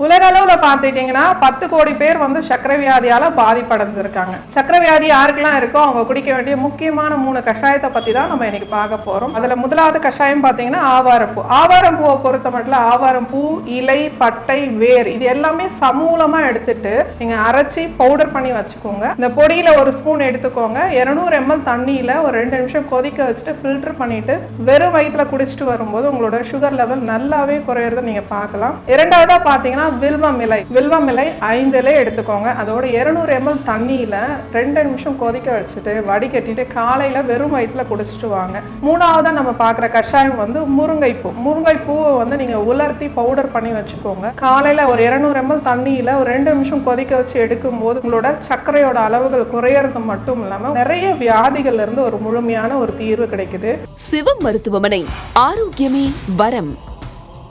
உலக அளவுல பாத்துட்டீங்கன்னா 10 கோடி பேர் வந்து சர்க்கரை வியாதியால பாதிப்படைஞ்சிருக்காங்க. சர்க்கரை வியாதி யாருக்கெல்லாம் இருக்கோ அவங்க குடிக்க வேண்டிய முக்கியமான 3 கஷாயத்தை பத்தி தான் நம்ம இன்னைக்கு பார்க்க போறோம். அதுல முதலாவது கஷாயம் பாத்தீங்கன்னா ஆவாரம்பூ. ஆவாரம்பூவை பொறுத்த மட்டும் ஆவாரம்பூ, இலை, பட்டை, வேர் இது எல்லாமே சமூலமா எடுத்துட்டு நீங்க அரைச்சி பவுடர் பண்ணி வச்சுக்கோங்க. இந்த பொடியில 1 ஸ்பூன் எடுத்துக்கோங்க. 200 ml தண்ணியில ஒரு 2 நிமிஷம் கொதிக்க வச்சுட்டு ஃபில்டர் பண்ணிட்டு வெறும் வயிற்றுல குடிச்சிட்டு வரும்போது உங்களோட சுகர் லெவல் நல்லாவே குறையறத நீங்க பார்க்கலாம். இரண்டாவதா பாத்தீங்கன்னா வில்வம் இலை. வில்வம் இலை 5 இலை எடுத்துக்கோங்க. அதோட 200 ml தண்ணியில 2 நிமிஷம் கொதிக்க வச்சுட்டு வடிகட்டிட்டு காலையில வெறும் வயிற்றுல குடிச்சிட்டு வாங்க. மூணாவதா நம்ம பார்க்குற கஷாயம் வந்து முருங்கைப்பூ. முருங்கைப்பூவை வந்து நீங்க உலர்த்தி பவுடர் பண்ணி வச்சுக்கோங்க. காலையில ஒரு 200 ml தண்ணியில ஒரு 2 நிமிஷம் கொதிக்க வச்சு எடுக்கும் போது உங்களோட சர்க்கரையோட அளவுகள் குறையறது மட்டும் இல்லாம நிறைய வியாதிகள்ல இருந்து ஒரு முழுமையான ஒரு தீர்வு கிடைக்குது. சிவம் மருத்துவமனை, ஆரோக்கியமே வரம்.